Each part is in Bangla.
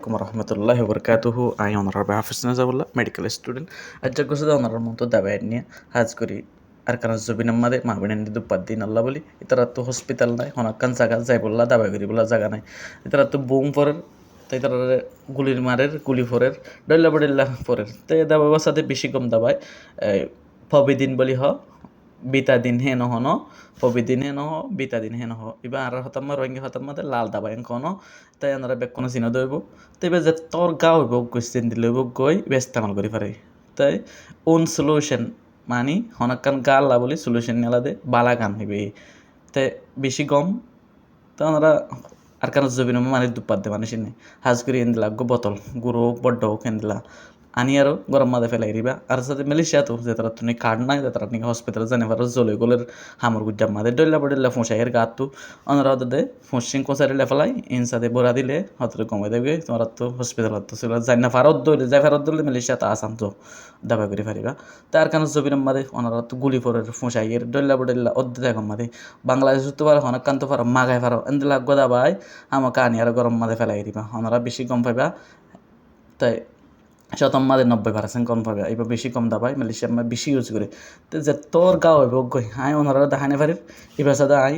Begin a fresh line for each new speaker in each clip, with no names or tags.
Warahmatullahi wabarakatuh. I honorable Hafiz Nazarullah, medical student. ಅಜ್ಜಗುಸದ honorable ದಬಾಯನ್ಯ ಹಾಜ್ಕುರಿ ಅರ್ಕನ ಜುಬಿನಮ್ಮದೆ ಮಾಬಿನೆಂದಿದ್ದು ಪದ್ದಿನಲ್ಲ ಬಲಿ ಇತರತ್ತು ಹಾಸ್ಪಿಟಲ್ নাই হনকান জায়গা যাইবল্লা দাবাই করিবলা জায়গা নাই ইতরাতো বুম ফরের তাই তার গুলির মারের গুলি ফরের ডল্লা বডল্লা ফরের তাই দাবাই বাসাতে বেশি কম দাবাই ফবিদিন বলি হ বিতাদিন হে নহন পবিদিন হে নহ বিতাদিন হে নহ ইবা আর হতাম্মা রোহিঙ্গা হতাম্মাতে লাল দাবাই কন তাই আনারা বেকনো চিনা দইব তাই এবার যে তোর গা হইব কোয়েশ্চেন দিলে হইব গই ইস্তেমাল করি পারে তাই ওন সলিউশন মানি হনকান গাল্লা বলি সলিউশন নেলাদে বালা গান হইবে তাই বেশি গম তো আমরা আর কারণ জবিন মানে দুপাত দে মানুষ হাজ করি এনদিলা গো বোতল গুরু বড্ড কেন্দিলা আনি আরো গরম মাদে ফেলাই দিবা আর সাথে মালয়েশিয়া তো যে তারা তুমি কার্ড নাই যে তারা নাকি হসপিটাল জানে পারো জলে গোলের হামর গুজ্জাম মাদে ডল্লা বডল্লা ফোঁসাইয়ের গাত তো অনরা দে ফোঁসিং কোসারে ফেলাই ইনসাদে বড়া দিলে হতরে কমে দেবে তোমার তো হসপিটাল তো সেগুলো যাই না ফারত দইলে যাই ফারত দইলে মালয়েশিয়া তা আসাম তো দাবা করে ফারিবা তার কারণ জবিন মাদে অনরা তো গুলি ফোরের ফোঁসাইয়ের ডল্লা বডল্লা অর্ধে দেখম মাদে বাংলাদেশ তো পারো হনক কান্ত পারো মাগাই পারো এনদিলা গদা ভাই আমাকে আনি আর গরম মাদে ফেলাই দিবা অনরা বেশি কম পাইবা তাই শতম্মাদের 90% কম পাবে এবার বেশি কম দাবাই মালয়েশিয়া বেশি ইউজ করে তো যে তোর গা হইব গই আই ওনারা দেখানে পারির এবার সাদা আই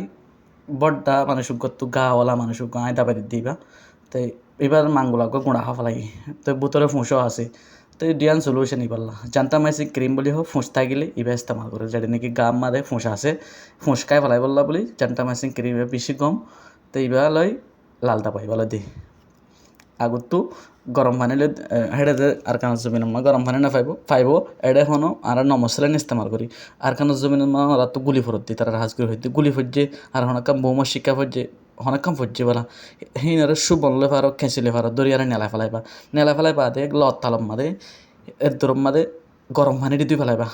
বড্ডা মানুষ গত্তু গাওয়ালা মানুষ আই দাবাই দিবা তাই এবার মাঙ্গুলাকে গুঁড়া হাফা লাগি তো বুতরে ফুঁসও আছে তো ডিয়ান সলিউশন ইবাল্লা জানতাম মাইসি ক্রিম বলি হোক ফুঁস থাকিলে এবার ইস্তেমাল করে যেটা নাকি গাম মাদে ফুঁস আছে ফুঁস খাই ফেলাই বললা বলি জানতাম মাইসি ক্রিম বেশি কম তো এবার লই লাল দাবাই বলে দি আগতো গরম পানিলে হেডে আর কানো জমিন গরম পানি না ফাইব এডে হনো আর নমসলেন ইস্তেমাল করি আর কানো জমিন রাত গুলি ফরত দি তারা হাজ করে হইতে গুলি ফজ্জে আর হনকাম বৌমা শিক্ষা ফজ্জে হনকাম ফজ্জে বলা হিনারে সুবনলে ফারো খেঁচিলে ফারো দরিয়ারে নেলা ফেলাই বাদে লত তালম মাদে এর দরম মাদে গরম পানি দি দুই ফেলাইবা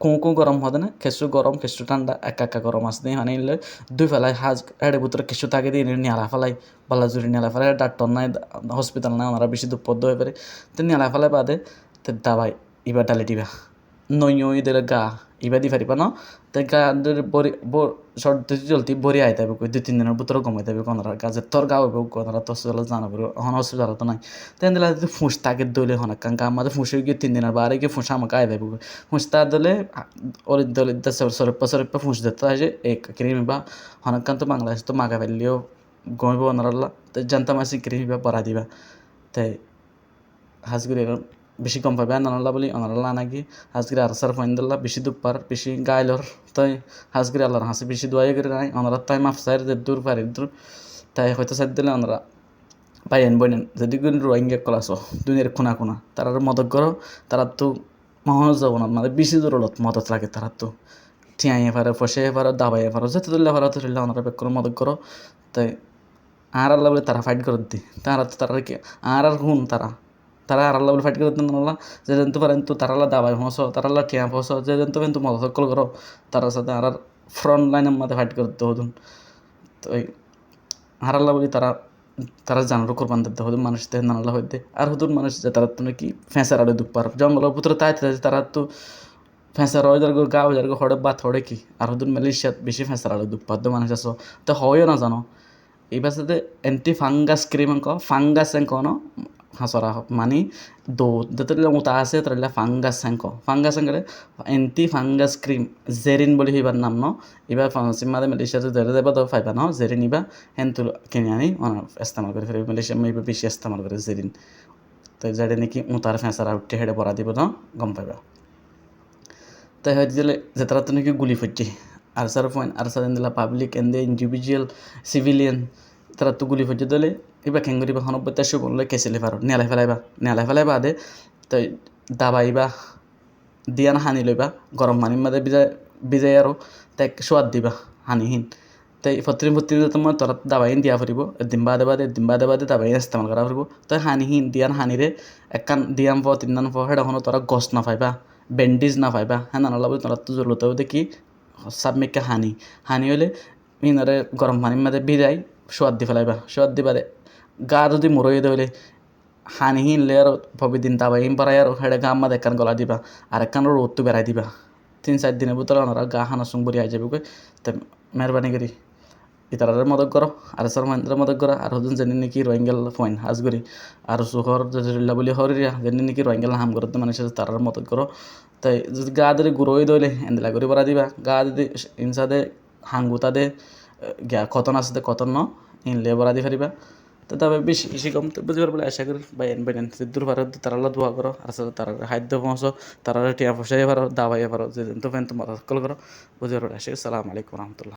কুঁ গরম হবে না কেঁচু গরম কেঁচু ঠান্ডা একা গরম আছে দিয়ে মানে নিলে দুই ফেলাই হাজ এড়ে ভিতরে কেঁচু থাকে দিয়ে নেলা ফেলাই বালা জুড়ি নেলা ফেলাই ডাক্তার নাই হসপিটাল নাই ওনারা বেশি দুপদ্য হয়ে পারে তো নেলা ফেলাই বাদে তো দাবাই ইবা ডালি দিবা নই দিলে গা ইবা দি পারিবা ন তো গা বরি সর্দি জলদি বরি আইতে হবে দুই তিন দিনের ভিতরে কমাইতে হবে কোনারা গাছের তোর গা হইব কোনারা তো হসপিটাল জানা পড়বে হন হসপিটাল তো নাই তেন দিলে যদি ফুঁস তাকে দইলে হন কারণ আমাদের ফুঁসে গিয়ে 3 দিনের বারে গিয়ে ফুঁসা আমাকে আয় দেবে ফুঁস তা দিলে অলিদ্দা সরপ্পা ফুঁস দিতে হয় যে এক ক্রিম বা হনকান তো বাংলাদেশ তো মাগা ফেললেও গমিব ওনারা তো জানতাম আসি ক্রিম বা পরা দিবা তাই হাজগুড়ি বেশি কম পাবে নানাল্লা বলি অনারাল্লা নাকি হাজগিরি আর সার ফাইন্দুল্লাহ বেশি দুপার বেশি গাইলর তাই হাজগিরি আল্লাহর হাসি বেশি দোয়াই করে নাই ওনারা তাই মাফ সাইর দূর পারি দূর তাই হয়তো সাইড দিলে ওনারা বাইন বইনেন যদি রোহিঙ্গা ক্লাস দুনিয়ার কোনা তারা মদত করো তারা তো মহান যাব না মানে বেশি দূরলত মদত লাগে তারা তো ঠিয়াইয়ে পারে ফসে পারো দাবাইয়ে পারো যেতে তুললে পারো তো তুললে ওনারা বেক করে মদত করো তাই আর আল্লাহ বলে তারা ফাইট করে দি তারা তো তারা কি আর হুন তারা আর আল্লাহ বলে ফাইট করে দিন আল্লাহ যে জানতে পারেন তো তারাল্লা দাবাই হসো তারাল্লা ঠিয়া হসো যে জানতে পারেন তো মদত করো তার সাথে আর ফ্রন্ট লাইনের মধ্যে ফাইট করতে হতুন তো আর আল্লাহ বলি তারা জানারও কোরবান দিতে হতো মানুষ দেহ নানাল্লা হইতে আর হতুন মানুষ যে তারা তো নাকি ফ্যাঁসার আড়ে দুঃখ পার জঙ্গলের পুত্র তাই তারা তো ফ্যাঁসার হয় যার গাও যার হড়ে বাত হড়ে কি আর হতুন মালয়েশিয়াত বেশি ফ্যাঁসার আড়ে দুঃখ পার মানুষ আসো তো হয়ও না জানো এই পাশে এন্টি ফাঙ্গাস ক্রিম ফাঙ্গাস ন হাসরা মানে দো যেতলে মতো আছে তাহলে ফাঙ্গাস এন্টি ফাঙ্গাস ক্রিম জেরিন বলি হইবার নাম ন এবার ফার্মাসির মাঝে মালয়েশিয়াতে ধরে দেবা তো পাইবা ন জেরিন ইবা হেন্তু কিনে আনি ইস্তেমাল করে ফেলবে মালয়েশিয়া এবার বেশি ইস্তেমাল করে জেরিন তো যেটা নাকি উতার ফেঁসারা উঠে হেডে পড়া দিব ন গম পাইবা তাই হয়তো দিলে যে তারা তো নাকি গুলি ফুটছে আর সার পয়েন্ট আর সার দিলা public and the individual civilian তারা তো গুলি ফুটছে দিলে এবার খেঙ্গুরি বা হনব্বইটা শু বললে কেসিলে পারো নেলাই ফেলাইবা দে তো দাবাইবা দিয়ান হানি লইবা গরম পানির মাঝে ভিজাই আরও তাই সোয়াদ দিবা হানিহীন তাই ফত্রি তোমার তোরা দাবাইন দিয়া ফুরিব দিন বাদে দাবাইন ইস্তেমাল করা ফুরিব তাই হানিহীন দিয়ান হানিরে একখান দিয়ান ফ তিনদান ফ হেডা হনো তোরা গছ না পাইবা ব্যান্ডেজ না পাইবা হ্যাঁ নানালা বলি তোরা তো জরুরত হবে দেখি সাবমেকে হানি হলে মিনারে গরম পানির মাঝে ভিজাই সোয়াদ দি ফেলাইবা সোয়াদ দিবা গা যদি মরই দইলে হানিহীন লেয়ার ভবি দিন তাবাইন পারাই আর হেডে গা মা একখান গলা দিবা আর একখান রোদটো বেড়াই দিবা 3-4 দিনের ভিতরে ওনারা গা হানা সুং বরি আই যাবে তো মেহরবানি করি ইতারারে মদত করো আর সর মহেন্দ্র মদত করো আর হদুন জানি নাকি রোহিঙ্গাল ফয়েন হাজগুড়ি আর সুহর জজিল্লা বলি হরিয়া জানি নাকি রোহিঙ্গাল হাম করতে মানুষের তারার মদত করো তাই যদি গা ধরে গুঁড়োই দইলে এন্দলা করে বরা দিবা গা দিদি ইনসাদে হাঙ্গুতাদে গিয়া কতন আসতে কতন ন ইনলে বরা দি পারিবা তো তবে বেশি বেশি কম তো বুঝতে পারবো আশা করি বাইন বাইন সিদ্ধুর ভারত তারালা দোয়া করো আর তারা খাদ্য পৌঁছো তারা টিয়া ফসাই পারো দাবাই পারো যে তো ফ্যান তোমার কল করো বুঝতে পারবো আশা করি সালাম আলাইকুম রহমতুল্লাহ।